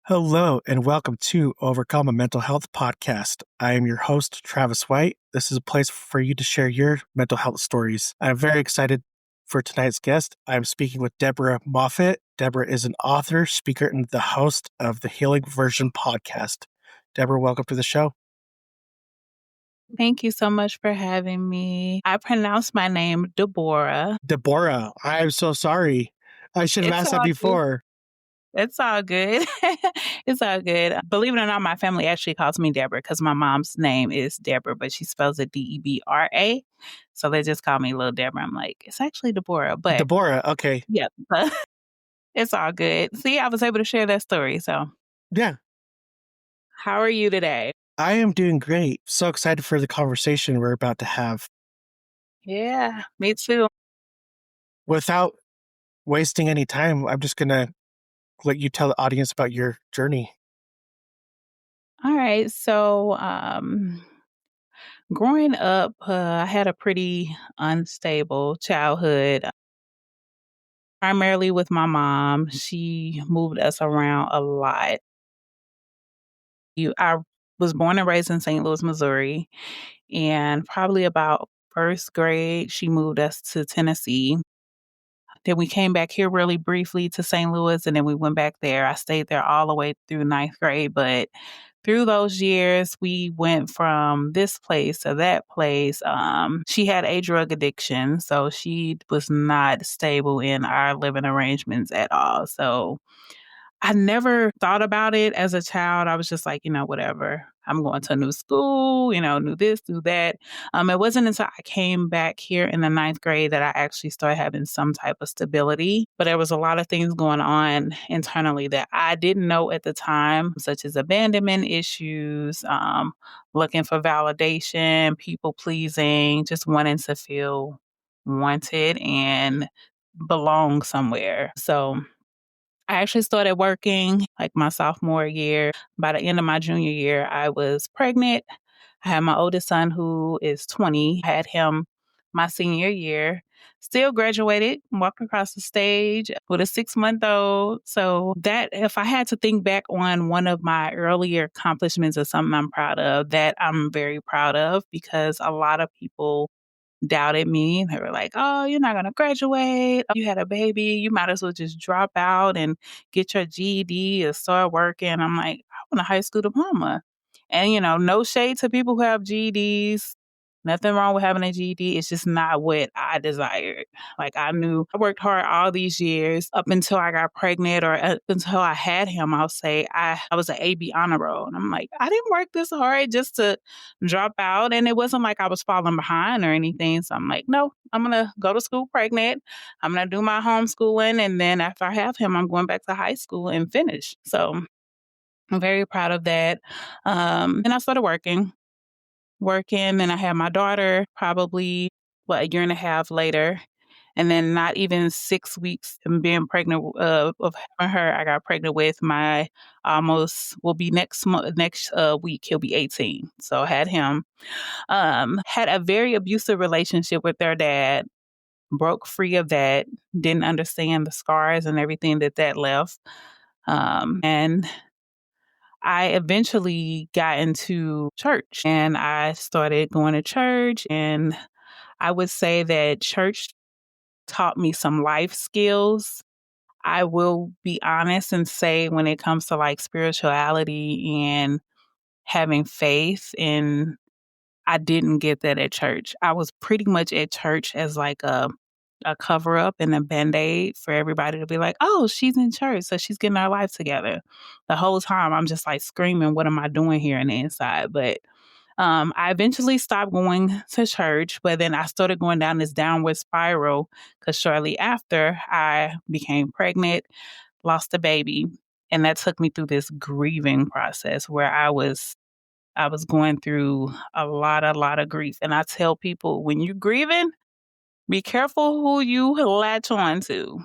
Hello, and welcome to Overcome a Mental Health Podcast. I am your host, Travis White. This is a place for you to share your mental health stories. I'm very excited for tonight's guest. I'm speaking with Deborah Moffatt. Deborah is an author, speaker, and the host of the Healing Version podcast. Deborah, welcome to the show. Thank you so much for having me. I pronounced my name Deborah. Deborah, I'm so sorry. I should have It's asked that all good. before. It's all good. It's all good. Believe it or not, my family actually calls me Deborah because my mom's name is Deborah, but she spells it Debra. So they just call me Little Deborah. I'm like, it's actually Deborah, but Deborah, okay. yeah, it's all good. See, I was able to share that story. So Yeah, how are you today? I am doing great. So excited for the conversation we're about to have. Yeah, me too. Without wasting any time, I'm just going to let you tell the audience about your journey. All right. So, growing up, I had a pretty unstable childhood, primarily with my mom. She moved us around a lot. I was born and raised in St. Louis, Missouri, and probably about first grade, she moved us to Tennessee. Then we came back here really briefly to St. Louis, and then we went back there. I stayed there all the way through ninth grade, but through those years, we went from this place to that place. She had a drug addiction, so she was not stable in our living arrangements at all. So I never thought about it as a child. I was just like, whatever. I'm going to a new school, new this, do that. It wasn't until I came back here in the ninth grade that I actually started having some type of stability. But there was a lot of things going on internally that I didn't know at the time, such as abandonment issues, looking for validation, people pleasing, just wanting to feel wanted and belong somewhere. So I actually started working like my sophomore year. By the end of my junior year, I was pregnant. I had my oldest son who is 20. I had him my senior year. Still graduated, walked across the stage with a 6-month old. So that if I had to think back on one of my earlier accomplishments or something I'm proud of, that I'm very proud of because a lot of people doubted me. They were like, "Oh, you're not going to graduate. You had a baby. You might as well just drop out and get your GED or start working." I'm like, "I want a high school diploma." And, no shade to people who have GEDs. Nothing wrong with having a GED. It's just not what I desired. Like I knew I worked hard all these years up until I got pregnant or up until I had him. I'll say I was an AB honor roll. And I'm like, I didn't work this hard just to drop out. And it wasn't like I was falling behind or anything. So I'm like, no, I'm going to go to school pregnant. I'm going to do my homeschooling. And then after I have him, I'm going back to high school and finish. So I'm very proud of that. And I started working, and I had my daughter probably, a year and a half later. And then not even 6 weeks of being pregnant of having her, I got pregnant with my almost will be next week. He'll be 18. So I had him. Had a very abusive relationship with their dad. Broke free of that. Didn't understand the scars and everything that left. And I eventually got into church and I started going to church. And I would say that church taught me some life skills. I will be honest and say when it comes to like spirituality and having faith, and I didn't get that at church. I was pretty much at church as like a cover up and a band-aid for everybody to be like, "Oh, she's in church, so she's getting her life together." The whole time I'm just like screaming, "What am I doing here on the inside?" But I eventually stopped going to church, but then I started going down this downward spiral because shortly after I became pregnant, lost a baby, and that took me through this grieving process where I was going through a lot of grief. And I tell people when you're grieving, be careful who you latch on to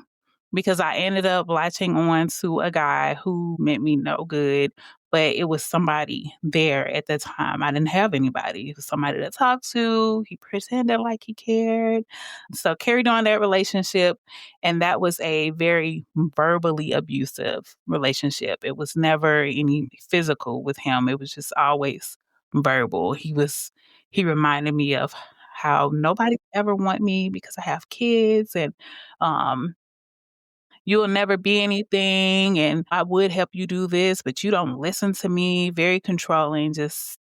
because I ended up latching on to a guy who meant me no good, but it was somebody there at the time. I didn't have anybody. It was somebody to talk to. He pretended like he cared. So carried on that relationship, and that was a very verbally abusive relationship. It was never any physical with him. It was just always verbal. He reminded me of how nobody ever want me because I have kids, and um you'll never be anything, and I would help you do this, but you don't listen to me. Very controlling, just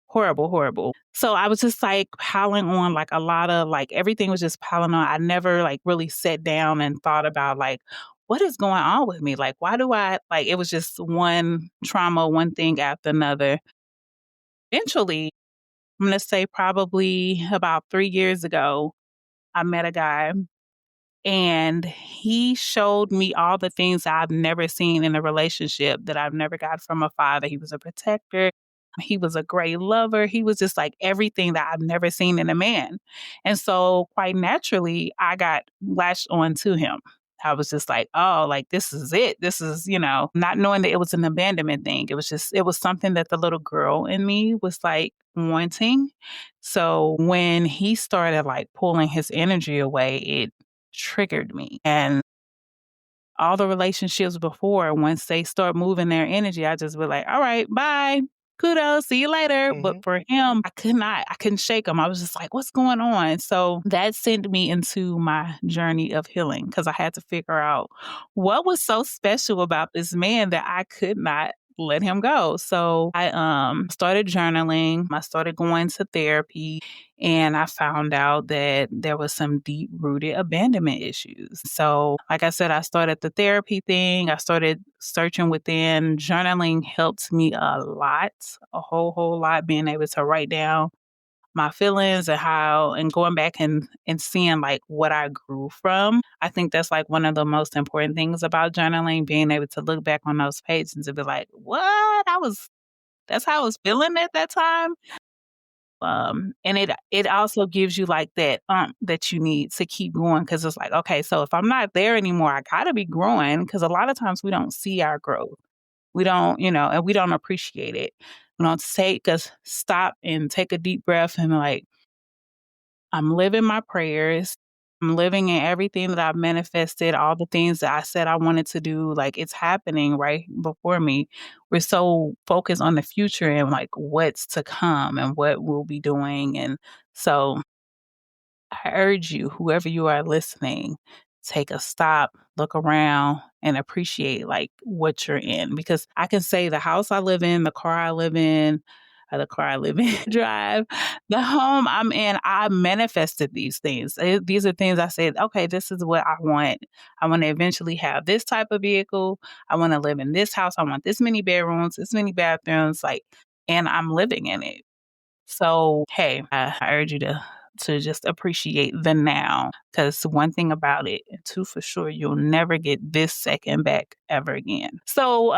horrible, horrible. So I was just like piling on like a lot of like everything was just piling on. I never like really sat down and thought about like what is going on with me? Like why do I like it was just one trauma, one thing after another. Eventually, I'm gonna say probably about 3 years ago, I met a guy and he showed me all the things I've never seen in a relationship that I've never got from a father. He was a protector. He was a great lover. He was just like everything that I've never seen in a man. And so, quite naturally, I got latched on to him. I was just like, oh, like this is it. This is, not knowing that it was an abandonment thing. It was something that the little girl in me was like wanting. So when he started like pulling his energy away, it triggered me. And all the relationships before, once they start moving their energy, I just be like, all right, bye. Kudos, see you later. But Mhm. for him, I couldn't shake him. I was just like, what's going on? So that sent me into my journey of healing because I had to figure out what was so special about this man that I could not let him go. So I started journaling. I started going to therapy, and I found out that there was some deep rooted abandonment issues. So, like I said, I started the therapy thing. I started searching within. Journaling helped me a lot, a whole lot, being able to write down my feelings and how and going back and seeing like what I grew from. I think that's like one of the most important things about journaling, being able to look back on those pages and to be like, what? That's how I was feeling at that time. And it also gives you like that that you need to keep going because it's like, okay, so if I'm not there anymore, I gotta be growing because a lot of times we don't see our growth. We don't, and we don't appreciate it. We don't take us stop and take a deep breath and like, I'm living my prayers. I'm living in everything that I've manifested, all the things that I said I wanted to do. Like it's happening right before me. We're so focused on the future and like what's to come and what we'll be doing. And so I urge you, whoever you are listening, take a stop, look around, and appreciate like what you're in. Because I can say the house I live in, the car I live in, drive, the home I'm in, I manifested these things. These are things I said, okay, this is what I want. I want to eventually have this type of vehicle. I want to live in this house. I want this many bedrooms, this many bathrooms, like, and I'm living in it. So, hey, I urge you to just appreciate the now, because one thing about it, and two for sure, you'll never get this second back ever again. So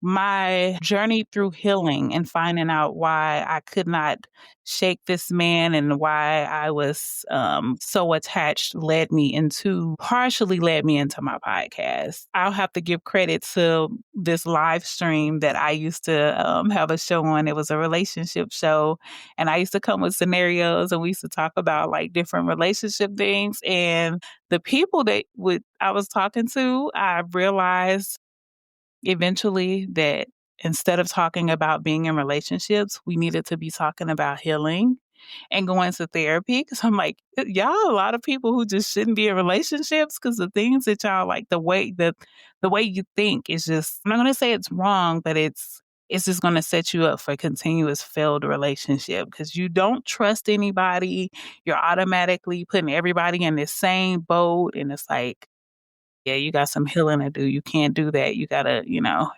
my journey through healing and finding out why I could not shake this man and why I was so attached partially led me into my podcast. I'll have to give credit to this live stream that I used to have a show on. It was a relationship show, and I used to come with scenarios, and we used to talk about like different relationship things. And the people I was talking to, I realized eventually that instead of talking about being in relationships, we needed to be talking about healing and going to therapy. Cause I'm like, y'all, a lot of people who just shouldn't be in relationships because the things that y'all like, the way you think is just, I'm not going to say it's wrong, but it's just going to set you up for a continuous failed relationship because you don't trust anybody. You're automatically putting everybody in the same boat. And it's like, yeah, you got some healing to do. You can't do that. You gotta,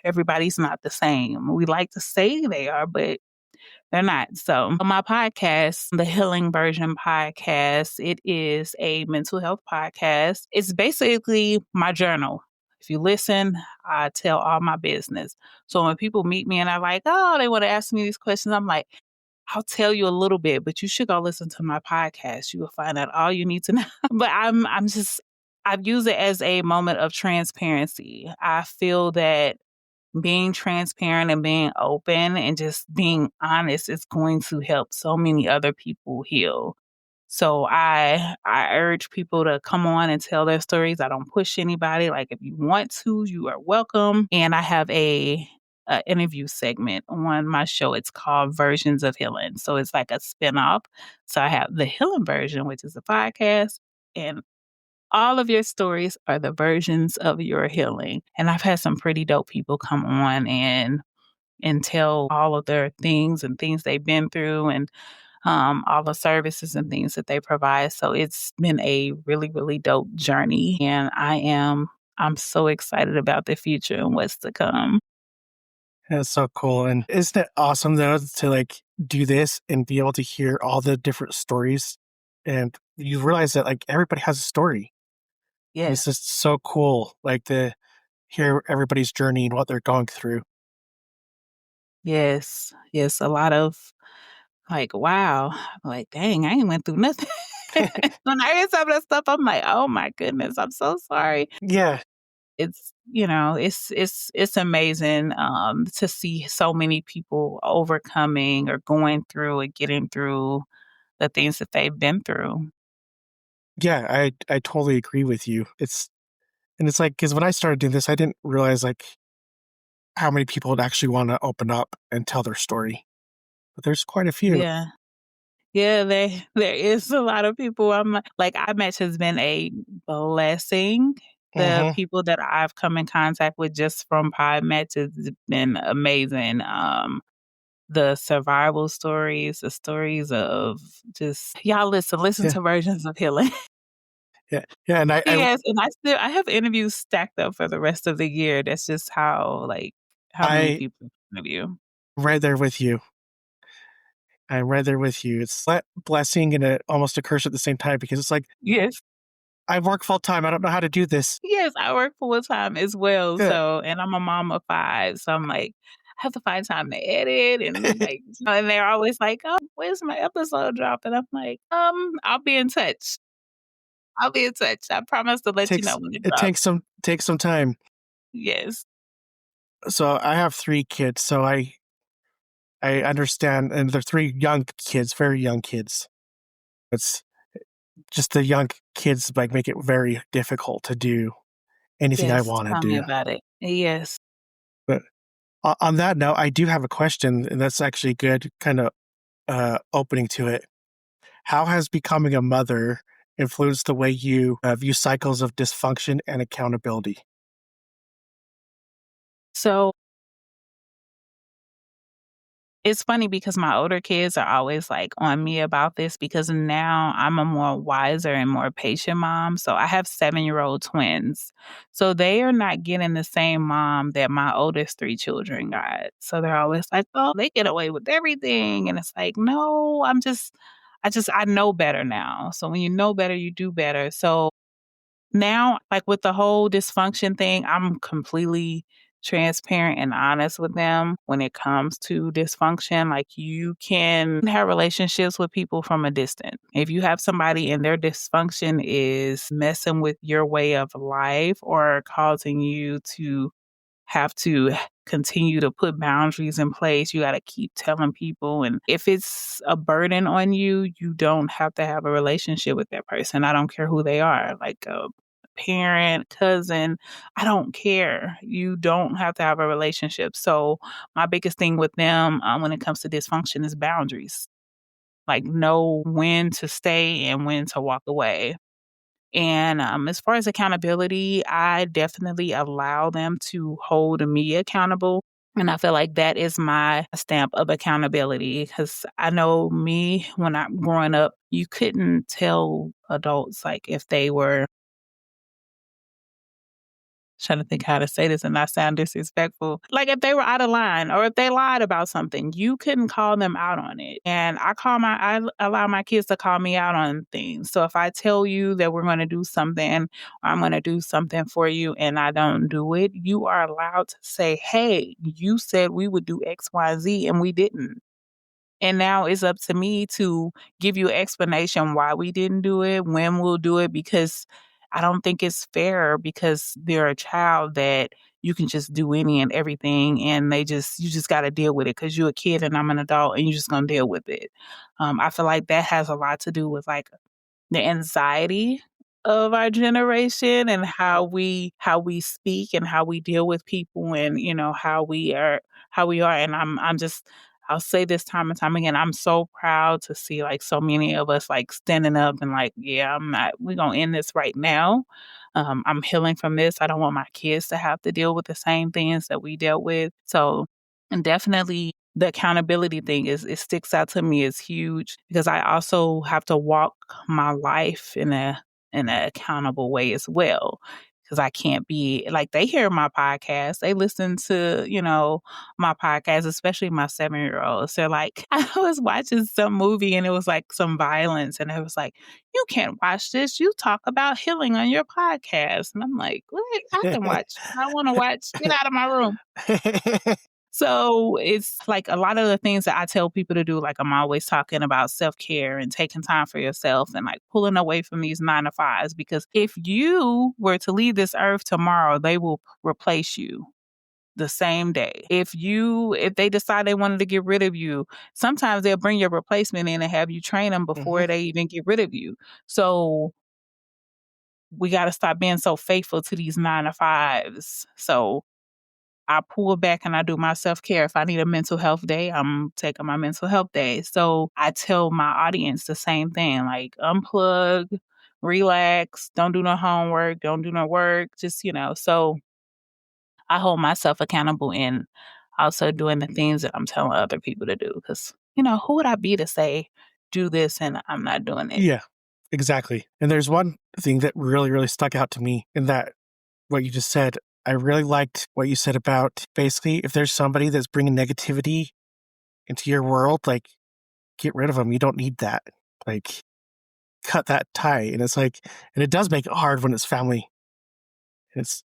everybody's not the same. We like to say they are, but they're not. So, on my podcast, the Healing Version podcast, it is a mental health podcast. It's basically my journal. If you listen, I tell all my business. So when people meet me and I'm like, oh, they want to ask me these questions, I'm like, I'll tell you a little bit, but you should go listen to my podcast. You will find out all you need to know. But I'm just I've used it as a moment of transparency. I feel that being transparent and being open and just being honest is going to help so many other people heal. So I urge people to come on and tell their stories. I don't push anybody. Like if you want to, you are welcome. And I have a interview segment on my show. It's called Versions of Healing. So it's like a spinoff. So I have the healing version, which is a podcast, and all of your stories are the versions of your healing. And I've had some pretty dope people come on and tell all of their things and things they've been through and all the services and things that they provide. So it's been a really, really dope journey. And I'm so excited about the future and what's to come. That's so cool. And isn't it awesome though to like do this and be able to hear all the different stories? And you realize that like everybody has a story. And it's Yes. just so cool, like to hear everybody's journey and what they're going through. Yes. Yes. A lot of like, wow. Like, dang, I ain't went through nothing. When I hear some of that stuff, I'm like, oh my goodness, I'm so sorry. Yeah. It's, it's amazing to see so many people overcoming or going through and getting through the things that they've been through. Yeah, I totally agree with you. It's like because when I started doing this, I didn't realize like how many people would actually want to open up and tell their story. But there's quite a few. Yeah. Yeah, there is a lot of people. I'm like iMatch has been a blessing. The Hmm. people that I've come in contact with just from PodMatch has been amazing. The survival stories, the stories of just y'all listen Yeah, to Versions of Healing. yeah, yeah. And Yes, and I have interviews stacked up for the rest of the year. That's just how many I people interview. right there with you. I'm right there with you. It's a blessing and almost a curse at the same time because it's like Yes. I work full time. I don't know how to do this. Yes, I work full time as well. Yeah. So, and I'm a mom of 5. So I'm like, I have to find time to edit and like, and they're always like, "Oh, where's my episode drop?" And I'm like, I'll be in touch. I'll be in touch. I promise to let you know takes when it it drops." takes some time. Yes. So I have 3 kids, so I understand, and they're 3 young kids, very young kids. It's just the young kids like make it very difficult to do anything I Yes. want to Tell me do. about it. Yes. But on that note, I do have a question, and that's actually good kind of opening to it. How has becoming a mother influenced the way you view cycles of dysfunction and accountability? So it's funny because my older kids are always, like, on me about this because now I'm a more wiser and more patient mom, so I have 7-year-old twins. So they are not getting the same mom that my oldest 3 children got. So they're always like, "Oh, they get away with everything," and it's like, "No, I know better now." So when you know better, you do better. So now, like with the whole dysfunction thing, I'm completely transparent and honest with them when it comes to dysfunction. Like you can have relationships with people from a distance. If you have somebody and their dysfunction is messing with your way of life or causing you to have to continue to put boundaries in place. You got to keep telling people. And if it's a burden on you, you don't have to have a relationship with that person. I don't care who they are, like a parent, cousin. I don't care. You don't have to have a relationship. So, my biggest thing with them when it comes to dysfunction is boundaries. Like, know when to stay and when to walk away. And as far as accountability, I definitely allow them to hold me accountable. And I feel like that is my stamp of accountability because I know me when I'm growing up, you couldn't tell adults like if they were trying to think how to say this and not sound disrespectful. Like if they were out of line or if they lied about something, you couldn't call them out on it. And I allow my kids to call me out on things. So if I tell you that we're going to do something or I'm going to do something for you and I don't do it, you are allowed to say, "Hey, you said we would do X, Y, Z and we didn't." And now it's up to me to give you an explanation why we didn't do it, when we'll do it, because I don't think it's fair because they're a child that you can just do any and everything and you just got to deal with it because you're a kid and I'm an adult and you're just going to deal with it. I feel like that has a lot to do with like the anxiety of our generation and how we speak and how we deal with people and how we are and I'm just I'll say this time and time again, I'm so proud to see like so many of us like standing up and like, yeah, we're gonna end this right now. I'm healing from this. I don't want my kids to have to deal with the same things that we dealt with. So and definitely the accountability thing it sticks out to me as huge because I also have to walk my life in a accountable way as well. Because I can't be like they hear my podcast, they listen to, my podcast, especially my 7-year-olds. They're like, I was watching some movie and it was like some violence, and it was like, you can't watch this. You talk about healing on your podcast. And I'm like, what? I can watch. I want to watch. Get out of my room. So it's like a lot of the things that I tell people to do, like I'm always talking about self-care and taking time for yourself and like pulling away from these 9 to 5s. Because if you were to leave this earth tomorrow, they will replace you the same day. If they decide they wanted to get rid of you, sometimes they'll bring your replacement in and have you train them Mhm. before they even get rid of you. So we got to stop being so faithful to these 9 to 5s. So I pull back and I do my self-care. If I need a mental health day, I'm taking my mental health day. So I tell my audience the same thing, like unplug, relax, don't do no homework, don't do no work, just, so I hold myself accountable in also doing the things that I'm telling other people to do. Cause, who would I be to say, do this and I'm not doing it? Yeah, exactly. And there's one thing that really, really stuck out to me in that what you just said. I really liked what you said about basically if there's somebody that's bringing negativity into your world, like get rid of them. You don't need that. Like cut that tie. And it's like, and it does make it hard when it's family. It's,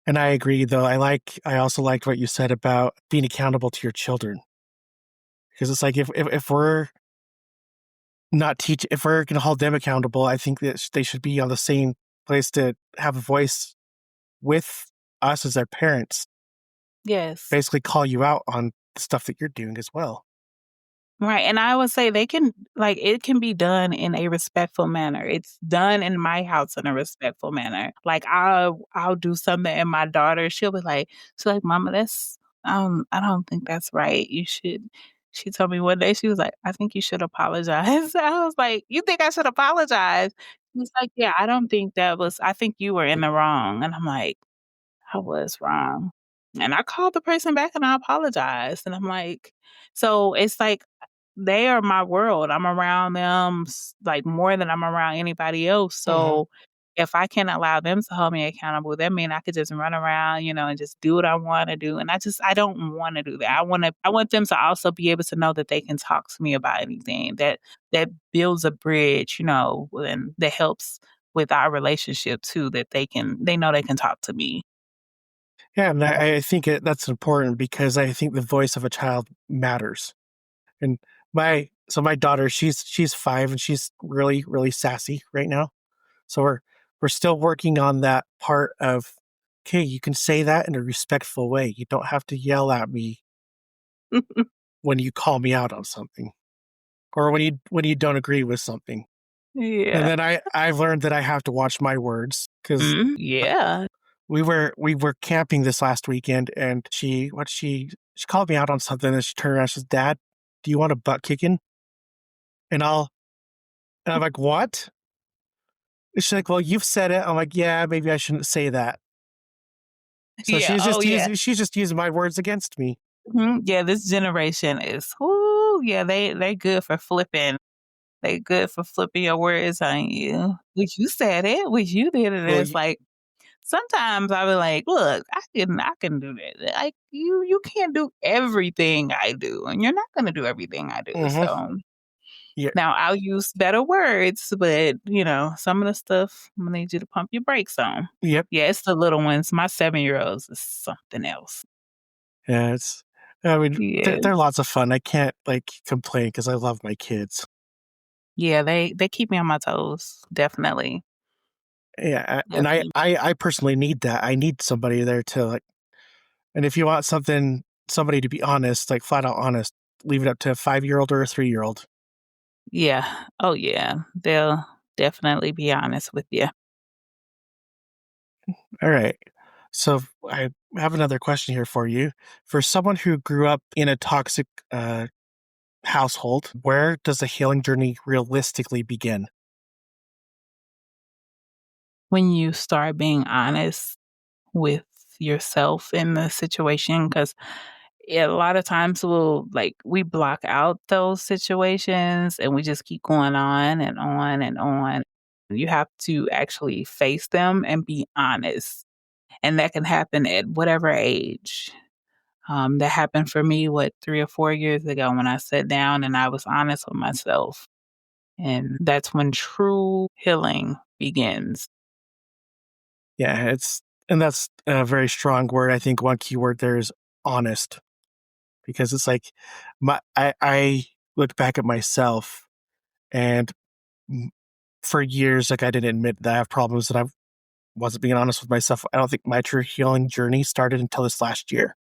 and I agree though. I also liked what you said about being accountable to your children because it's like if we're if we're going to hold them accountable, I think that they should be on the same place to have a voice with us as their parents, Yes. basically call you out on the stuff that you're doing as well. Right, and I would say it can be done in a respectful manner. It's done in my house in a respectful manner. Like, I'll do something and my daughter, she's like, "Mama, I don't think that's right. You should." She told me one day, she was like, "I think you should apologize." I was like, "You think I should apologize?" She's like, "Yeah, I think you were in the wrong." And I'm like, I was wrong. And I called the person back and I apologized. And I'm like, so it's like they are my world. I'm around them like more than I'm around anybody else. Hmm. So if I can allow them to hold me accountable, that means I could just run around, and just do what I want to do. And I don't want to do that. I want them to also be able to know that they can talk to me about anything that builds a bridge, and that helps with our relationship too, that they know they can talk to me. Yeah, and I think that's important because I think the voice of a child matters. And my daughter, she's 5 and she's really, really sassy right now. So we're still working on that part of, okay, you can say that in a respectful way. You don't have to yell at me when you call me out on something or when you don't agree with something. And Yeah. then I've learned that I have to watch my words because Yeah. we were camping this last weekend and she called me out on something and she turned around, she says, "Dad, do you want a butt kicking?" And I'm like, "What?" And she's like, "Well, you've said it." I'm like, "Yeah, maybe I shouldn't say that." So Yeah. Oh, yeah. she's just using my words against me. Yeah, this generation is whoo, yeah, they good for flipping. They good for flipping your words on you. Which you said it, which you did it. And Well, it's like sometimes I be like, look, I can do that. Like you can't do everything I do, and you're not gonna do everything I do. mhm. So Yeah, now I'll use better words, but some of the stuff I'm gonna need you to pump your brakes on. yep. Yeah, it's the little ones. My 7-year-olds is something else. Yeah, I mean, Yeah. they're lots of fun. I can't like complain because I love my kids. Yeah, they keep me on my toes, definitely, Yeah, and I, definitely. I I personally need that. I need somebody there to like. And if you want somebody to be honest, like flat out honest, leave it up to a 5-year-old or a 3-year-old. Yeah. Oh, yeah. They'll definitely be honest with you. All right. So I have another question here for you. For someone who grew up in a toxic household, where does a healing journey realistically begin? When you start being honest with yourself in the situation, 'cause a lot of times we block out those situations and we just keep going on and on and on. You have to actually face them and be honest. And that can happen at whatever age. That happened for me, 3 or 4 years ago when I sat down and I was honest with myself. And that's when true healing begins. Yeah, and that's a very strong word. I think one key word there is honest because it's like I look back at myself and m- for years like I didn't admit that I have problems that I wasn't being honest with myself. I don't think my true healing journey started until this last year.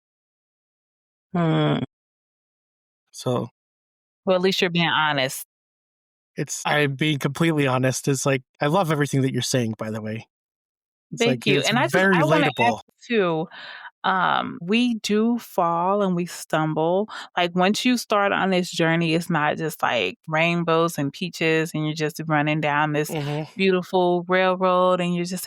Mm. So Well, at least you're being honest. I'm being completely honest. It's like I love everything that you're saying, by the way. It's Thank like you. it's And very I wanna add relatable. too, we do fall and we stumble. Like, once you start on this journey, it's not just like rainbows and peaches and you're just running down this Hmm. beautiful railroad and you're just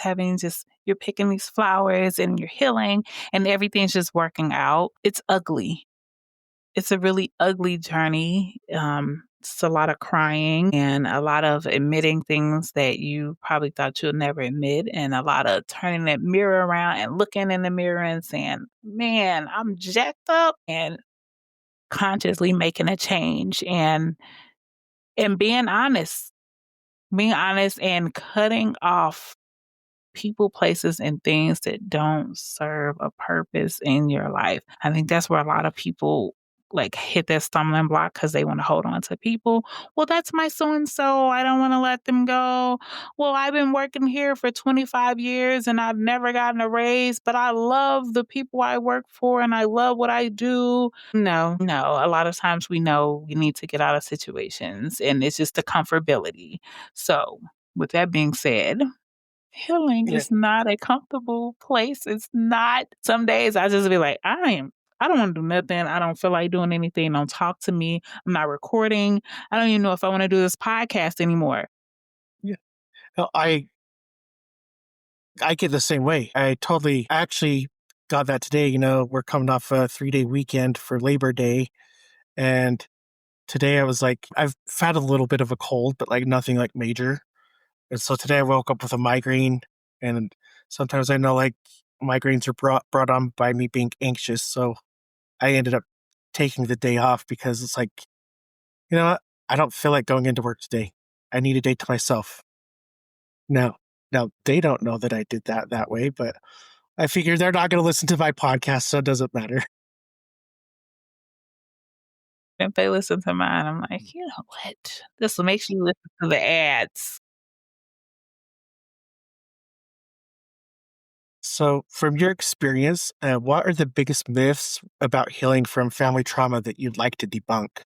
you're picking these flowers and you're healing and everything's just working out. It's ugly. It's a really ugly journey. It's a lot of crying and a lot of admitting things that you probably thought you'll never admit, and a lot of turning that mirror around and looking in the mirror and saying, "Man, I'm jacked up," and consciously making a change and being honest and cutting off people, places, and things that don't serve a purpose in your life. I think that's where a lot of people like hit that stumbling block because they want to hold on to people. Well, that's my so and so. I don't want to let them go. Well, I've been working here for 25 years and I've never gotten a raise, but I love the people I work for and I love what I do. No, no. A lot of times we know we need to get out of situations and it's just the comfortability. So, with that being said, healing Yeah, is not a comfortable place. It's not. Some days I just be like, I don't want to do nothing. I don't feel like doing anything. Don't talk to me. I'm not recording. I don't even know if I want to do this podcast anymore. yeah. No, I get the same way. I actually got that today. You know, we're coming off a 3-day weekend for Labor Day, and today I was like, I've had a little bit of a cold, but like nothing like major. And so today I woke up with a migraine, and sometimes I know like migraines are brought on by me being anxious. So I ended up taking the day off because it's like, you know what? I don't feel like going into work today. I need a day to myself. Now, now they don't know that I did that way, but I figure they're not going to listen to my podcast, so it doesn't matter. If they listen to mine, I'm like, you know what? This will make you listen to the ads. So, from your experience, what are the biggest myths about healing from family trauma that you'd like to debunk?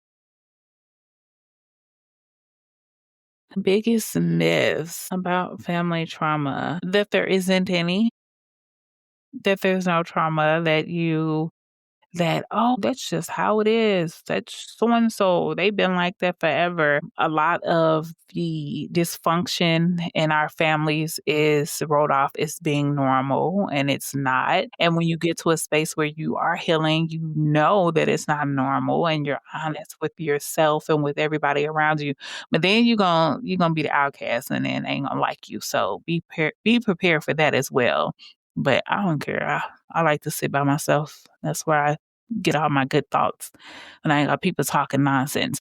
Biggest myths about family trauma that there isn't any, that there's no trauma, that, "Oh, that's just how it is. That's so and so. They've been like that forever." A lot of the dysfunction in our families is wrote off as being normal, and it's not. And when you get to a space where you are healing, you know that it's not normal and you're honest with yourself and with everybody around you. But then you're gonna be the outcast and then ain't gonna like you. So be prepared for that as well. But I don't care. I like to sit by myself. That's where I get all my good thoughts. And I ain't got people talking nonsense.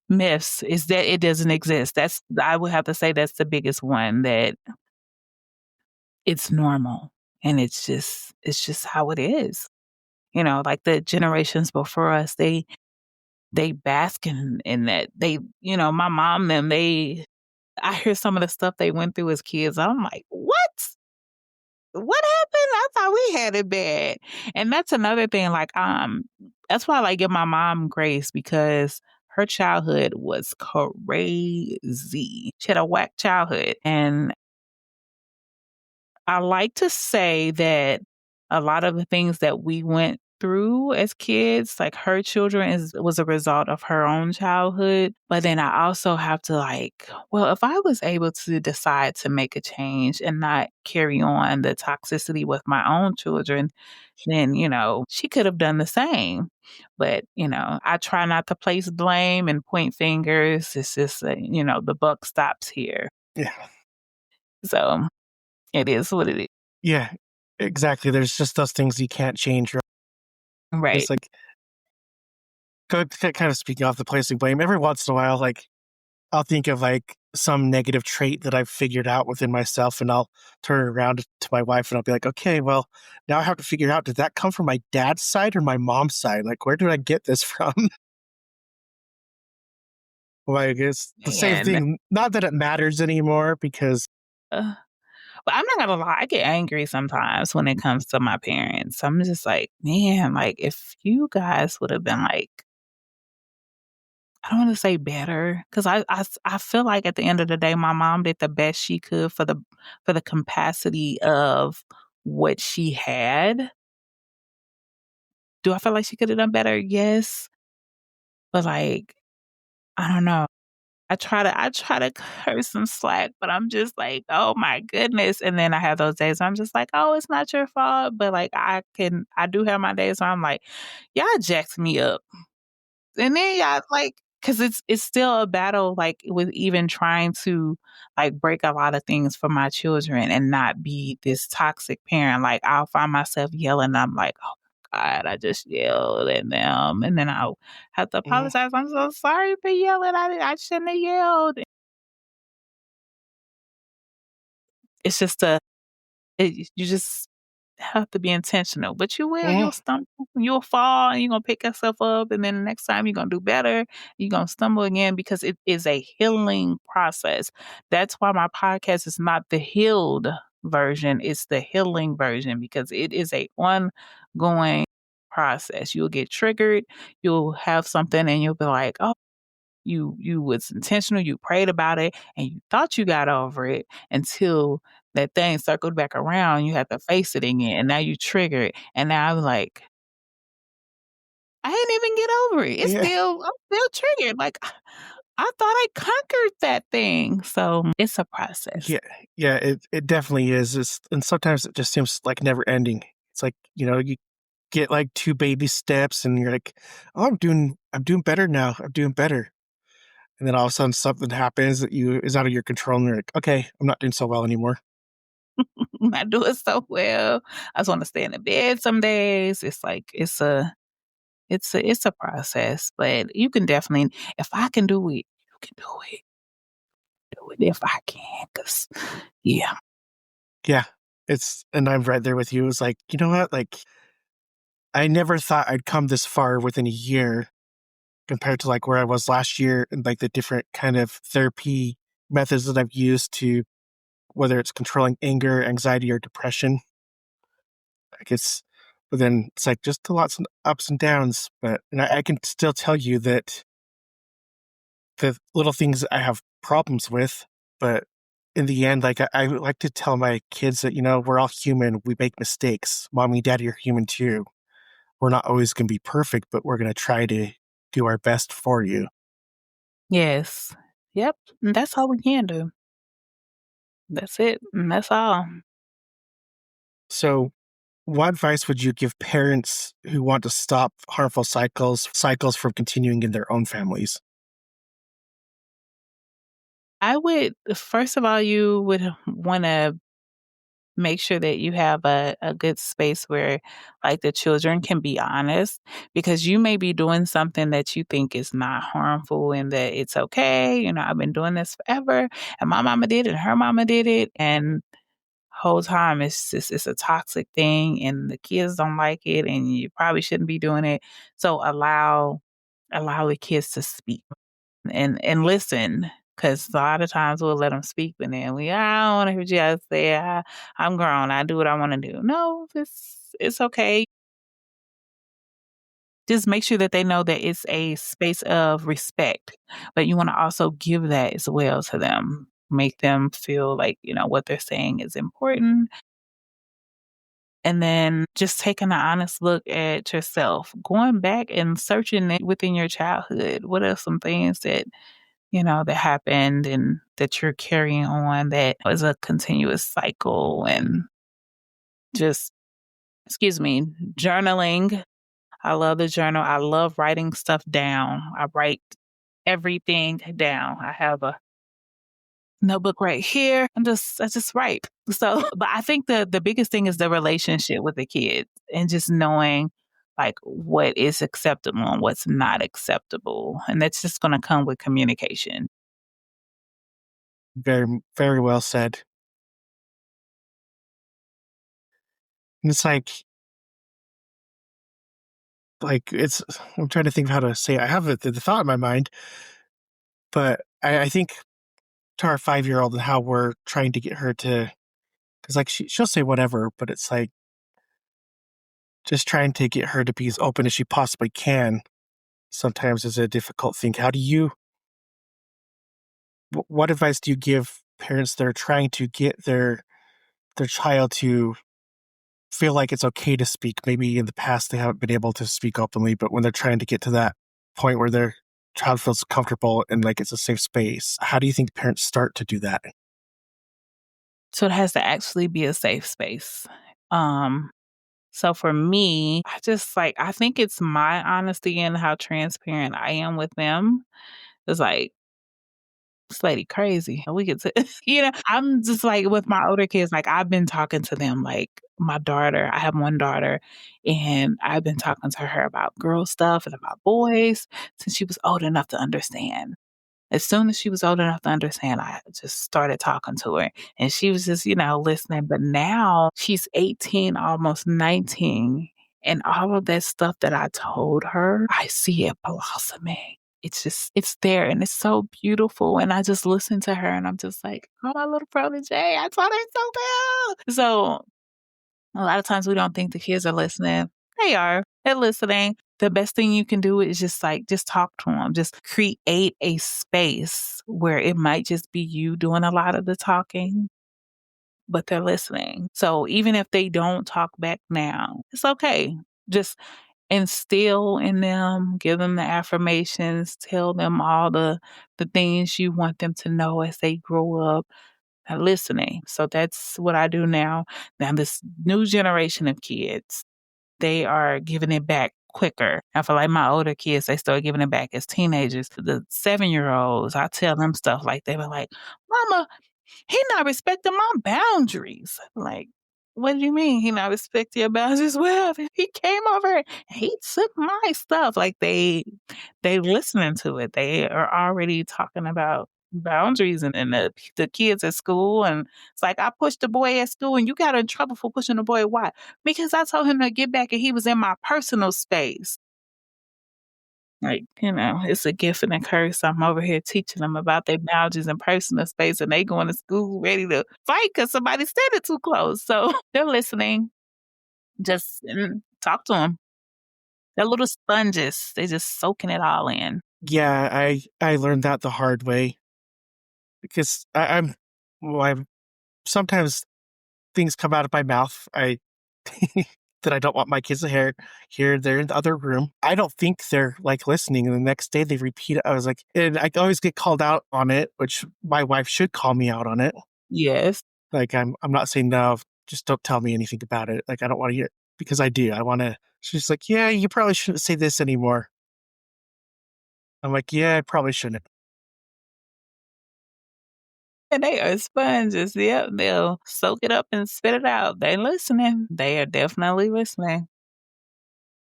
Myths is that it doesn't exist. I would have to say that's the biggest one, that it's normal and it's just how it is. like the generations before us, they bask in that. My mom, I hear some of the stuff they went through as kids. I'm like, what? What happened? I thought we had it bad. And that's another thing, that's why I like give my mom grace because her childhood was crazy. She had a whack childhood. And I like to say that a lot of the things that we went through as kids, like her children was a result of her own childhood. But then I also have to well, if I was able to decide to make a change and not carry on the toxicity with my own children, then, she could have done the same. But, I try not to place blame and point fingers. It's just, the buck stops here. Yeah. So it is what it is. Yeah, exactly. There's just those things you can't change. Right? Right. It's like, kind of speaking off the placing blame, every once in a while, I'll think of some negative trait that I've figured out within myself, and I'll turn it around to my wife and I'll be like, okay, well, now I have to figure out, did that come from my dad's side or my mom's side? Like, where did I get this from? It's the same And thing. Not that it matters anymore because, uh, but I'm not gonna lie, I get angry sometimes when it comes to my parents. I'm just like, man, if you guys would have been I don't want to say better, because I feel like at the end of the day, my mom did the best she could for the capacity of what she had. Do I feel like she could have done better? Yes, but I don't know. I try to cut her some slack, but I'm just like, "Oh my goodness." And then I have those days where I'm just like, "Oh, it's not your fault." But I do have my days where I'm like, "Y'all jacked me up." And then y'all because it's still a battle, with even trying to break a lot of things for my children and not be this toxic parent. I'll find myself yelling. I'm like, "Oh God, I just yelled at them." And then I'll have to mm, apologize. I'm so sorry for yelling. I shouldn't have yelled. It's just you just have to be intentional, but mm, you'll stumble, you'll fall, and you're gonna pick yourself up, and then the next time you're gonna do better. You're gonna stumble again because it is a healing process. That's why my podcast is not the healed version, it's the healing version because it is a ongoing process. You'll get triggered, you'll have something and you'll be like, "Oh, you was intentional, you prayed about it, and you thought you got over it until that thing circled back around, you had to face it again, and now you triggered, and now I'm like, I didn't even get over it. yeah, I'm still triggered. I thought I conquered that thing." So it's a process. yeah, yeah. It definitely is. And sometimes it just seems like never ending. It's like you get two baby steps, and you're like, "Oh, I'm doing better now. I'm doing better." And then all of a sudden something happens that is out of your control, and you're like, "Okay, I'm not doing so well anymore." I'm not doing so well. I just want to stay in the bed some days. It's a process, but you can definitely, if I can do it, you can do it. Do it if I can, cause yeah. Yeah, and I'm right there with you. It's like, you know what? I never thought I'd come this far within a year compared to where I was last year and the different kind of therapy methods that I've used to whether it's controlling anger, anxiety, or depression. It's but then it's just a lots of ups and downs. But and I can still tell you that the little things I have problems with, but in the end, I like to tell my kids that, we're all human. We make mistakes. Mommy, daddy are human too. We're not always going to be perfect, but we're going to try to do our best for you. Yes. Yep, and that's all we can do. That's it, and that's all. So, what advice would you give parents who want to stop harmful cycles from continuing in their own families? I would first of all, you would wanna make sure that you have a good space where, the children can be honest, because you may be doing something that you think is not harmful and that it's okay, "I've been doing this forever, and my mama did it, and her mama did it," and whole time it's a toxic thing and the kids don't like it and you probably shouldn't be doing it. So allow the kids to speak and listen, because a lot of times we'll let them speak, but then I don't wanna hear what you have to say. I'm grown. I do what I wanna do. No, it's okay. Just make sure that they know that it's a space of respect, but you wanna also give that as well to them. Make them feel like, what they're saying is important, and then just taking an honest look at yourself, going back and searching it within your childhood. What are some things that happened and that you're carrying on that was a continuous cycle, and just, excuse me, journaling. I love the journal. I love writing stuff down. I write everything down. I have a notebook right here. I just write. So, but I think the biggest thing is the relationship with the kids and just knowing like what is acceptable and what's not acceptable. And that's just going to come with communication. Very, very well said. And it's like it's. I'm trying to think of how to say it. I have the thought in my mind, but I think to our 5-year-old and how we're trying to get her to, because like she'll say whatever, but it's like just trying to get her to be as open as she possibly can. Sometimes is a difficult thing. How do you? What advice do you give parents that are trying to get their child to feel like it's okay to speak? Maybe in the past they haven't been able to speak openly, but when they're trying to get to that point where their child feels comfortable and like it's a safe space, how do you think parents start to do that? So it has to actually be a safe space. Um, so for me, I think it's my honesty and how transparent I am with them. It's like, this lady crazy. We get to, I'm just like with my older kids, like I've been talking to them, like my daughter, I have one daughter, and I've been talking to her about girl stuff and about boys since she was old enough to understand. As soon as she was old enough to understand, I just started talking to her and she was just, listening. But now she's 18, almost 19. And all of that stuff that I told her, I see it blossoming. It's there and it's so beautiful. And I just listen to her and I'm just like, oh, my little protege, I taught her so well. So a lot of times we don't think the kids are listening. They are. They're listening. The best thing you can do is just talk to them. Just create a space where it might just be you doing a lot of the talking, but they're listening. So even if they don't talk back now, it's okay. Just instill in them, give them the affirmations, tell them all the things you want them to know as they grow up listening. So that's what I do now. Now, this new generation of kids, they are giving it back quicker. I feel like my older kids, they start giving it back as teenagers. The 7-year-olds, I tell them stuff like they were like, Mama, he not respecting my boundaries. Like, what do you mean he not respecting your boundaries? Well, he came over and he took my stuff. Like they listening to it. They are already talking about boundaries and the kids at school. And it's like, I pushed the boy at school and you got in trouble for pushing the boy. Why? Because I told him to get back and he was in my personal space. Like, it's a gift and a curse. I'm over here teaching them about their boundaries and personal space, and they going to school ready to fight because somebody standing too close. So they're listening. Just talk to them. They're little sponges. They just soaking it all in. Yeah, I learned that the hard way because I'm sometimes things come out of my mouth. I that I don't want my kids to hear. They're in the other room. I don't think they're like listening. And the next day they repeat it. I was like, and I always get called out on it, which my wife should call me out on it. Yes. Like I'm not saying no, just don't tell me anything about it. Like I don't want to hear it because I do. I want to. She's like, yeah, you probably shouldn't say this anymore. I'm like, yeah, I probably shouldn't. And they are sponges. Yep. They'll soak it up and spit it out. They're listening. They are definitely listening.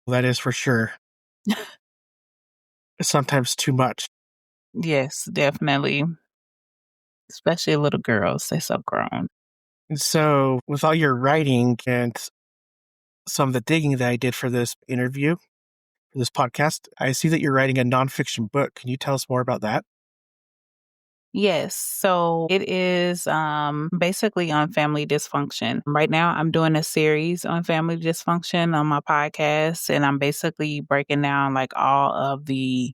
That is for sure. Sometimes too much. Yes, definitely. Especially little girls. They're so grown. And so, with all your writing and some of the digging that I did for this interview, for this podcast, I see that you're writing a nonfiction book. Can you tell us more about that? Yes. So it is basically on family dysfunction. Right now, I'm doing a series on family dysfunction on my podcast, and I'm basically breaking down like all of the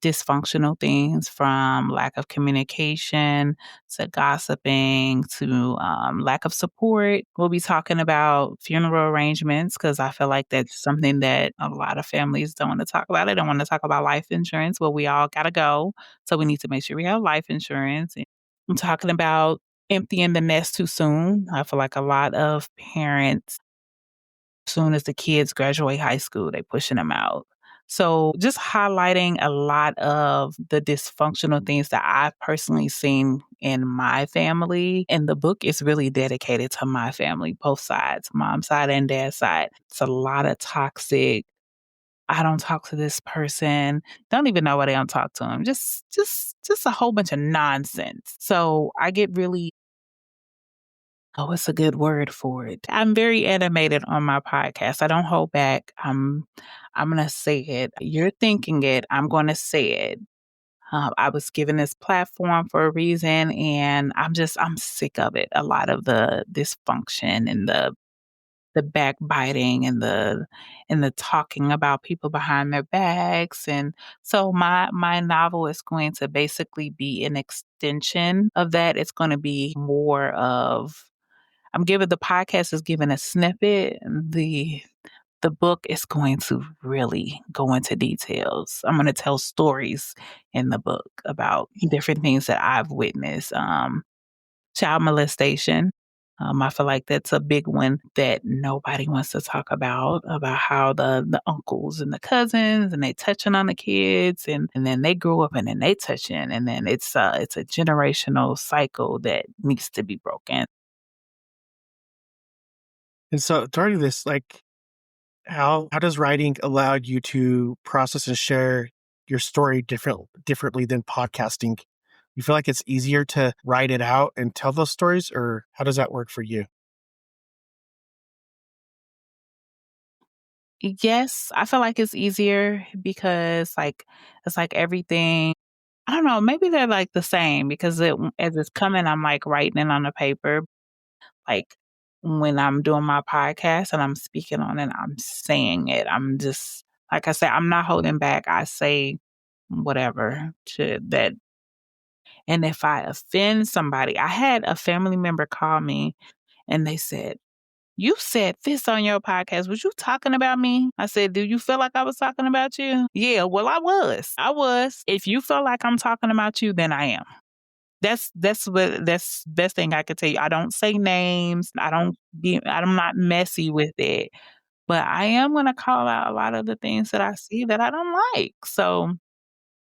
dysfunctional things from lack of communication to gossiping to lack of support. We'll be talking about funeral arrangements because I feel like that's something that a lot of families don't want to talk about. They don't want to talk about life insurance. Well, we all got to go. So we need to make sure we have life insurance. And I'm talking about emptying the nest too soon. I feel like a lot of parents soon as the kids graduate high school, they pushing them out. So just highlighting a lot of the dysfunctional things that I've personally seen in my family. And the book is really dedicated to my family, both sides, mom's side and dad's side. It's a lot of toxic. I don't talk to this person. Don't even know why they don't talk to them. Just a whole bunch of nonsense. So I get really what's a good word for it? I'm very animated on my podcast. I don't hold back. I'm gonna say it. You're thinking it. I'm gonna say it. I was given this platform for a reason, and I'm sick of it. A lot of the dysfunction and the backbiting and the talking about people behind their backs. And so my novel is going to basically be an extension of that. It's going to be more of I'm giving the podcast is giving a snippet. The book is going to really go into details. I'm going to tell stories in the book about different things that I've witnessed. Child molestation. I feel like that's a big one that nobody wants to talk about how the uncles and the cousins and they touching on the kids and then they grow up and then they touching and then it's a generational cycle that needs to be broken. And so, during this, like, how does writing allow you to process and share your story differently than podcasting? You feel like it's easier to write it out and tell those stories, or how does that work for you? Yes, I feel like it's easier because, like, it's like everything I don't know, maybe they're, like, the same because as it's coming, I'm, like, writing it on the paper. Like, when I'm doing my podcast and I'm speaking on it, I'm saying it. I'm just like I said, I'm not holding back. I say whatever to that and if I offend somebody I had a family member call me and they said, "You said this on your podcast. Was you talking about me?" I said, "Do you feel like I was talking about you?" "Yeah, well, I was. I was. If you feel like I'm talking about you, then I am." That's best thing I could tell you. I don't say names. I'm not messy with it. But I am gonna call out a lot of the things that I see that I don't like. So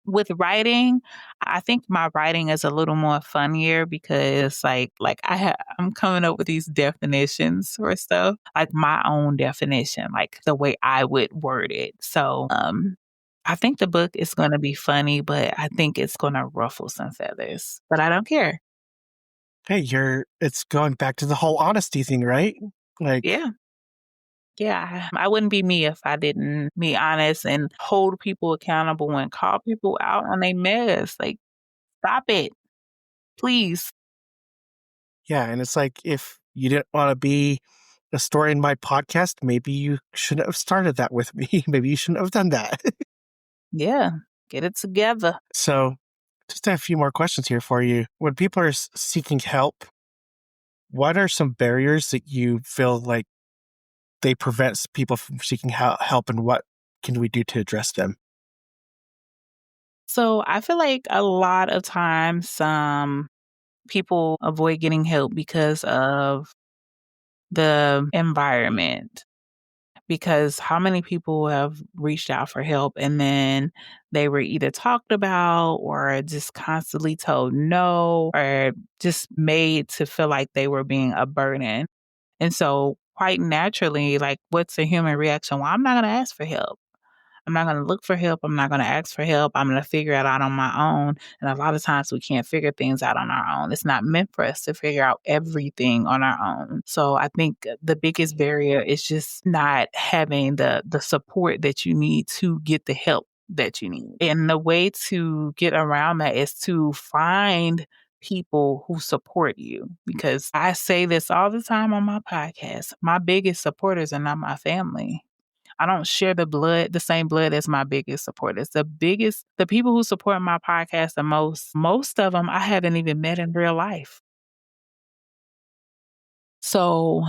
with writing, I think my writing is a little more funnier because I'm coming up with these definitions for stuff, like my own definition, like the way I would word it. So, I think the book is gonna be funny, but I think it's gonna ruffle some feathers, but I don't care. Hey, it's going back to the whole honesty thing, right? Like, Yeah. Yeah, I wouldn't be me if I didn't be honest and hold people accountable and call people out on their mess. Like, stop it, please. yeah, and it's like if you didn't want to be a story in my podcast, maybe you shouldn't have started that with me. Maybe you shouldn't have done that. Yeah, get it together. So, just a few more questions here for you. When people are seeking help, what are some barriers that you feel like they prevent people from seeking help, and what can we do to address them? So I feel like a lot of times, people avoid getting help because of the environment. Because how many people have reached out for help and then they were either talked about or just constantly told no or just made to feel like they were being a burden. And so, quite naturally, like, what's a human reaction? Well, I'm not going to ask for help. I'm not going to look for help. I'm not going to ask for help. I'm going to figure it out on my own. And a lot of times we can't figure things out on our own. It's not meant for us to figure out everything on our own. So I think the biggest barrier is just not having the support that you need to get the help that you need. And the way to get around that is to find people who support you, because I say this all the time on my podcast. My biggest supporters are not my family. I don't share the same blood as my biggest supporters. The people who support my podcast the most of them I haven't even met in real life. So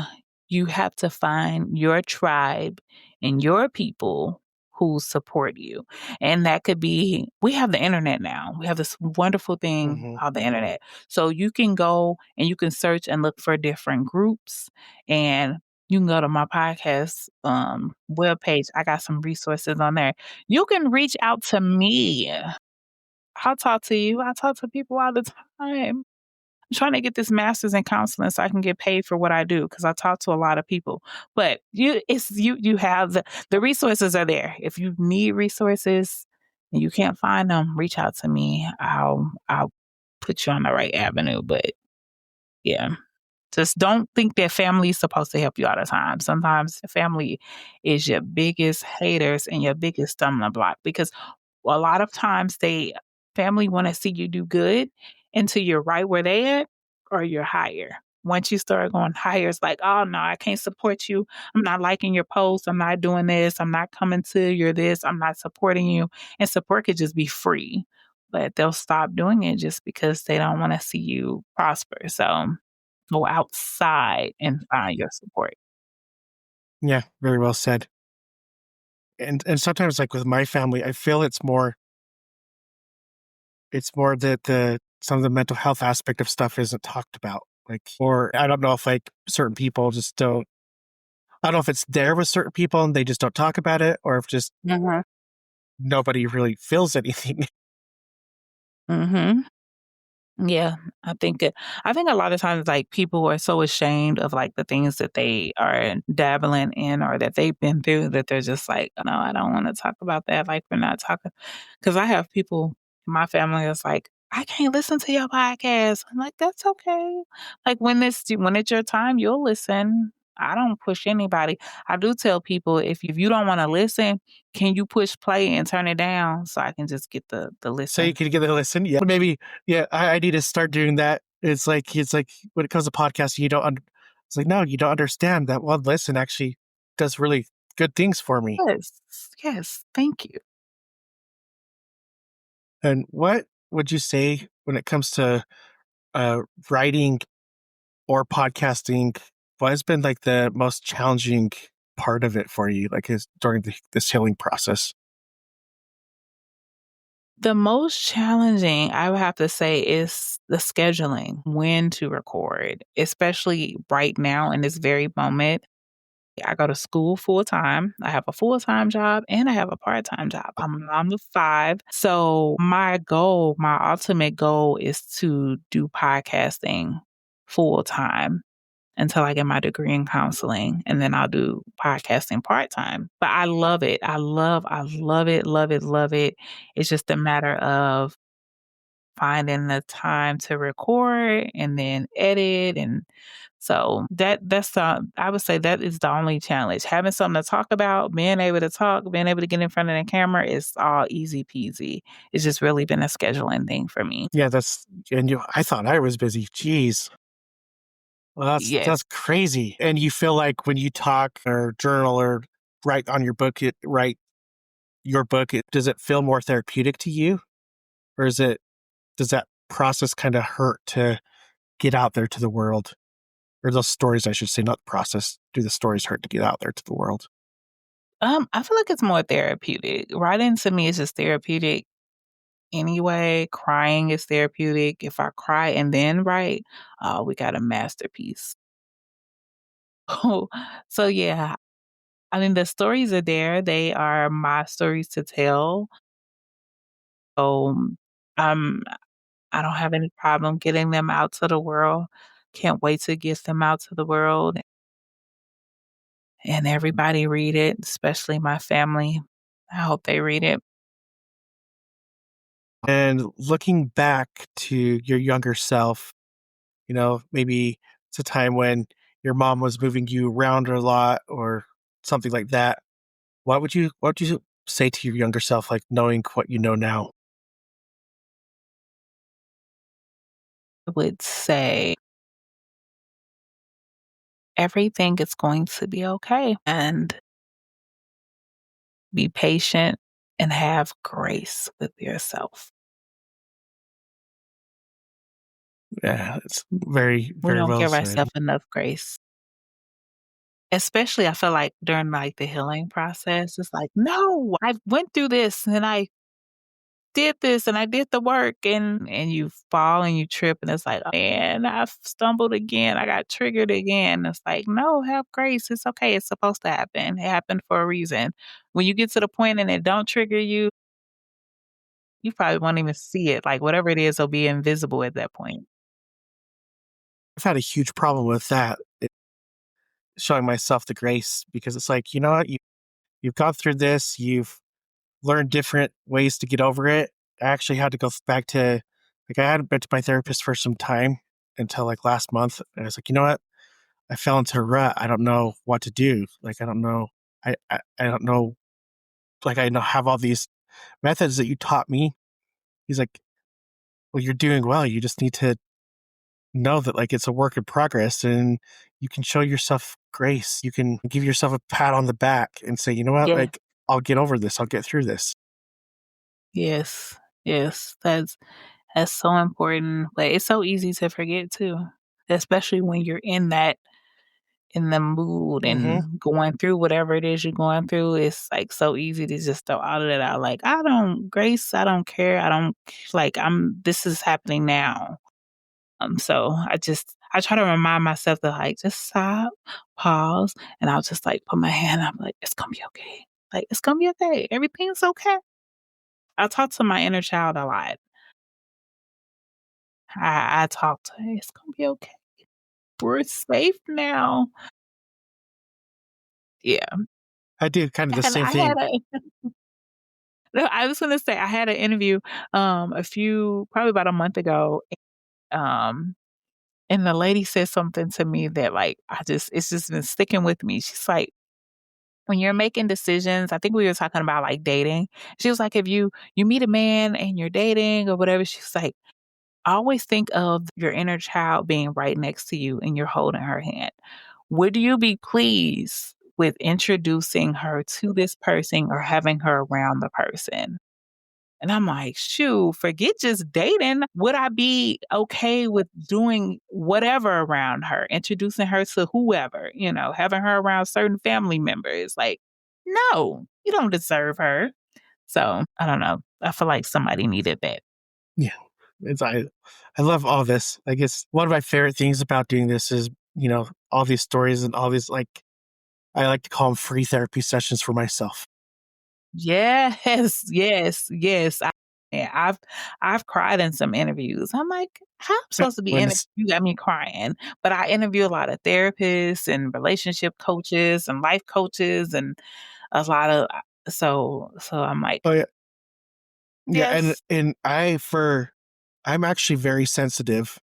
you have to find your tribe and your people who support you. And that could be, we have the internet now. We have this wonderful thing Hmm. called the internet. So you can go and you can search and look for different groups, and you can go to my podcast webpage. I got some resources on there. You can reach out to me. I'll talk to you. I talk to people all the time. I'm trying to get this master's in counseling so I can get paid for what I do, because I talk to a lot of people. But you have the resources are there. If you need resources and you can't find them, reach out to me. I'll put you on the right avenue. But yeah. Just don't think that family is supposed to help you all the time. Sometimes family is your biggest haters and your biggest stumbling block, because a lot of times family want to see you do good until you're right where they at or you're higher. Once you start going higher, it's like, oh no, I can't support you. I'm not liking your post. I'm not doing this. I'm not coming to your this. I'm not supporting you. And support could just be free, but they'll stop doing it just because they don't want to see you prosper. So go outside and find your support. Yeah, very well said. And sometimes, like with my family, I feel it's more that the some of the mental health aspect of stuff isn't talked about. Like, or I don't know if like certain people just don't. I don't know if it's there with certain people and they just don't talk about it, or if just Mhm. nobody really feels anything. Mhm. Yeah, I think a lot of times, like, people are so ashamed of, like, the things that they are dabbling in or that they've been through, that they're just like, "No, I don't wanna talk about that." Like, we're not talking, because I have people in my family that's like, "I can't listen to your podcast." I'm like, "That's okay." Like, when it's your time, you'll listen. I don't push anybody. I do tell people, if you don't wanna listen, can you push play and turn it down so I can just get the So you listen? can give it a listen. Yeah, maybe. Yeah, I need to start doing that. It's like when it comes to podcasting, you don't. It's like no, you don't understand that one listen actually does really good things for me. Yes. Yes. Thank you. And what would you say when it comes to uh, writing or podcasting? What has been like the most challenging part of it for you, like is during this healing process? The most challenging, I would have to say, is the scheduling, when to record, especially right now in this very moment. I go to school full time. I have a full time job and I have a part time job. I'm a mom of five. So my ultimate goal is to do podcasting full time until I get my degree in counseling, and then I'll do podcasting part-time. But I love it. I love it, love it, love it. It's just a matter of finding the time to record and then edit, and so that's the I would say that is the only challenge. Having something to talk about, being able to talk, being able to get in front of the camera is all easy peasy. It's just really been a scheduling thing for me. Yeah, I thought I was busy. Jeez. Well, that's Yes. crazy. And you feel like when you talk or journal or write your book, does it feel more therapeutic to you, or does that process kind of hurt to get out there to the world, or those stories, I should say, not the process. Do the stories hurt to get out there to the world? I feel like it's more therapeutic. Writing to me is just therapeutic anyway. Crying is therapeutic. If I cry and then write, oh, we got a masterpiece. So yeah, I mean the stories are there. They are my stories to tell. So um I don't have any problem getting them out to the world. Can't wait to get them out to the world and everybody read it, especially my family. I hope they read it. And looking back to your younger self, maybe it's a time when your mom was moving you around a lot or something like that. What would you say to your younger self, like knowing what you know now? I would say everything is going to be okay and be patient and have grace with yourself. Yeah, it's very, We very don't well give said. ourselves enough grace. Especially I feel like during like the healing process, it's like, no, I went through this and I did this and I did the work and you fall and you trip and it's like, "Oh, man, I've stumbled again. I got triggered again." It's like, no, have grace. It's okay. It's supposed to happen. It happened for a reason. When you get to the point and it don't trigger you, you probably won't even see it. Like whatever it is will be invisible at that point. I've had a huge problem with that, showing myself the grace because it's like, you know what, you've gone through this, you've learned different ways to get over it. I actually had to go back to, like, I hadn't been to my therapist for some time until like last month. And I was like, you know what? I fell into a rut. I don't know what to do. Like, I don't know. I don't know. Like, I know have all these methods that you taught me. He's like, well, you're doing well. You just need to know that like it's a work in progress and you can show yourself grace. You can give yourself a pat on the back and say, you know what? Yeah. Like, I'll get over this. I'll get through this. Yes. Yes. That's so important. But it's so easy to forget too. Especially when you're in the mood Hmm. and going through whatever it is you're going through, it's like so easy to just throw all of that out. Like, I don't grace, I don't care. I don't like this is happening now. So I try to remind myself to like just stop, pause, and I'll just like put my hand up like it's gonna be okay. Like it's gonna be okay. Everything's okay. I talk to my inner child a lot. I talk to her, it's gonna be okay. We're safe now. Yeah. I do kind of the And same I had thing. a no, I was gonna say I had an interview, probably about a month ago, um, and the lady said something to me that, like, it's just been sticking with me. She's like, "When you're making decisions," I think we were talking about, like, dating. She was like, "If you meet a man and you're dating or whatever," she's like, "Always think of your inner child being right next to you and you're holding her hand. Would you be pleased with introducing her to this person or having her around the person?" And I'm like, shoot, forget just dating. Would I be okay with doing whatever around her, introducing her to whoever, having her around certain family members? Like, no, you don't deserve her. So I don't know. I feel like somebody needed that. Yeah. It's I love all this. I guess one of my favorite things about doing this is, all these stories and all these like I like to call them free therapy sessions for myself. Yes, yes, yes. Yeah, I've cried in some interviews. I'm like, how I'm Yeah, supposed to be when interviewed? it's You got me crying. But I interview a lot of therapists and relationship coaches and life coaches and a lot of so I'm like, oh yeah. Yeah, and yes. and I'm actually very sensitive,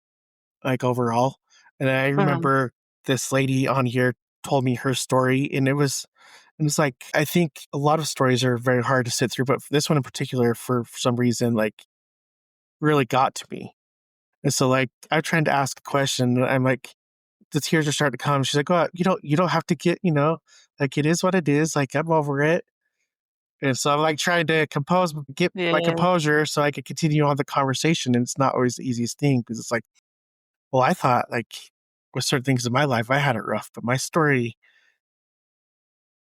like overall. And I Mhm. remember this lady on here told me her story and it's like I think a lot of stories are very hard to sit through, but this one in particular for some reason like really got to me. And so like I tried to ask a question, and I'm like the tears are starting to come. She's like, "Oh, you don't have to get, like it is what it is. Like I'm over it." And so I'm like trying to get my Yeah. composure so I could continue on the conversation. And it's not always the easiest thing because it's like, well, I thought like with certain things in my life, I had it rough, but my story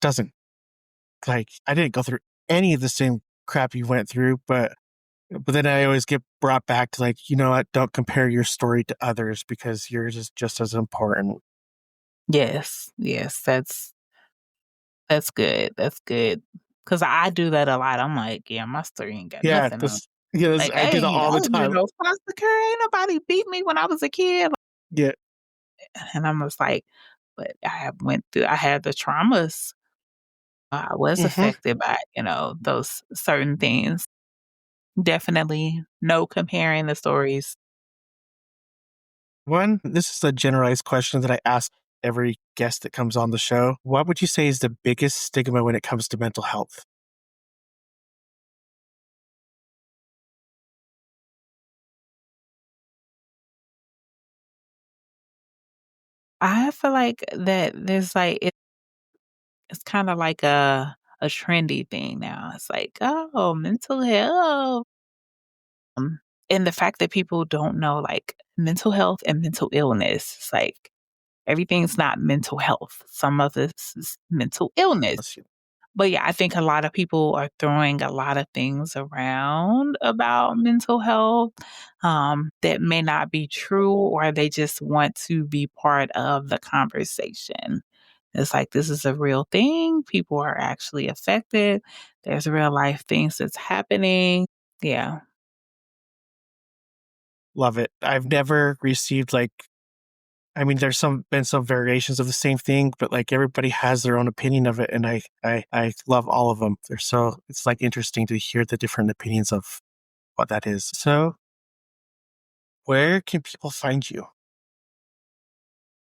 doesn't like, I didn't go through any of the same crap you went through, but then I always get brought back to like, you know what? Don't compare your story to others because yours is just as important. Yes. Yes. That's good. That's good. Cause I do that a lot. I'm like, yeah, my story ain't got Yeah, nothing on. this, yeah, this, Like, I do that hey, all I the was in time. no foster care. Ain't nobody beat me when I was a kid. Yeah, And I'm just like, but I had the traumas. I was Hmm. affected by, those certain things. Definitely no comparing the stories. This is a generalized question that I ask every guest that comes on the show. What would you say is the biggest stigma when it comes to mental health? I feel like that there's like it's kind of like a trendy thing now. It's like, oh, mental health. And the fact that people don't know like mental health and mental illness. It's like everything's not mental health. Some of this is mental illness. Let's see. But yeah, I think a lot of people are throwing a lot of things around about mental health that may not be true, or they just want to be part of the conversation. It's like this is a real thing. People are actually affected. There's real life things that's happening. Yeah. Love it. I've never received there's been some variations of the same thing, but like everybody has their own opinion of it, and I love all of them. It's like interesting to hear the different opinions of what that is. So, where can people find you?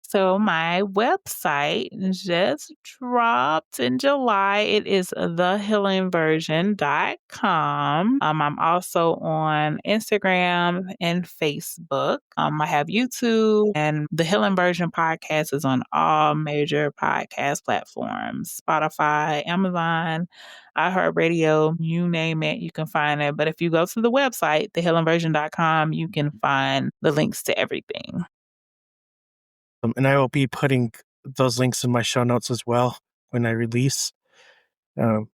So my website just dropped in July. It is thehealingversion.com. I'm also on Instagram and Facebook. I have YouTube, and the Healing Version podcast is on all major podcast platforms: Spotify, Amazon, iHeartRadio, you name it, you can find it. But if you go to the website, thehealingversion.com, you can find the links to everything. And I will be putting those links in my show notes as well when I release. Um,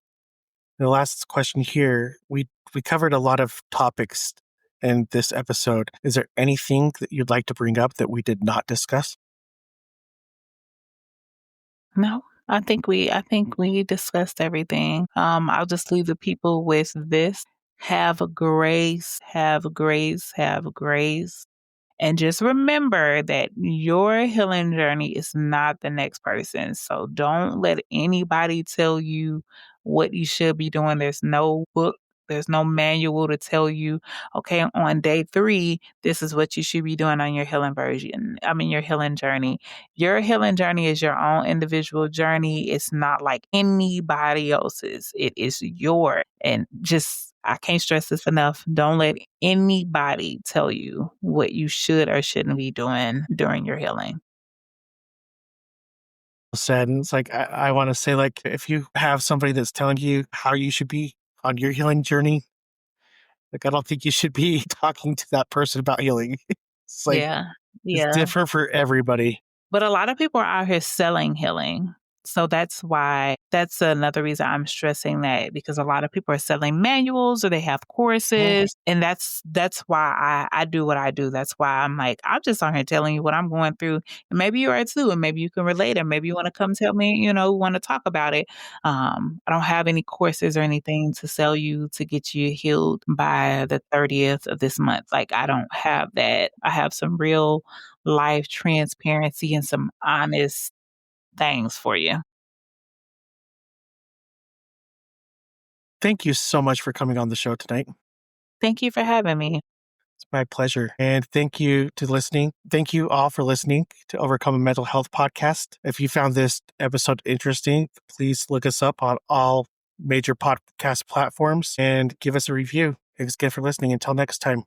the last question here, we covered a lot of topics in this episode. Is there anything that you'd like to bring up that we did not discuss? No, I think we discussed everything. I'll just leave the people with this. Have grace, have grace, have grace. And just remember that your healing journey is not the next person. So don't let anybody tell you what you should be doing. There's no book, there's no manual to tell you, okay, on day 3, this is what you should be doing on your healing version. I mean, your healing journey. Your healing journey is your own individual journey. It's not like anybody else's, it is yours. And just, I can't stress this enough. Don't let anybody tell you what you should or shouldn't be doing during your healing. Said, and it's like I want to say, like, if you have somebody that's telling you how you should be on your healing journey, like I don't think you should be talking to that person about healing. It's like Yeah. it's Yeah. different for everybody. But a lot of people are out here selling healing. So that's another reason I'm stressing that, because a lot of people are selling manuals or they have Mhm. courses. And that's why I do what I do. That's why I'm like, I'm just on here telling you what I'm going through. And maybe you are too, and maybe you can relate, and maybe you want to come tell me, want to talk about it. I don't have any courses or anything to sell you to get you healed by the 30th of this month. Like I don't have that. I have some real life transparency and some honest things for you. Thank you so much for coming on the show tonight. Thank you for having me. It's my pleasure. And thank you to listening. Thank you all for listening to Overcome a Mental Health podcast. If you found this episode interesting, please look us up on all major podcast platforms and give us a review. Thanks again for listening. Until next time.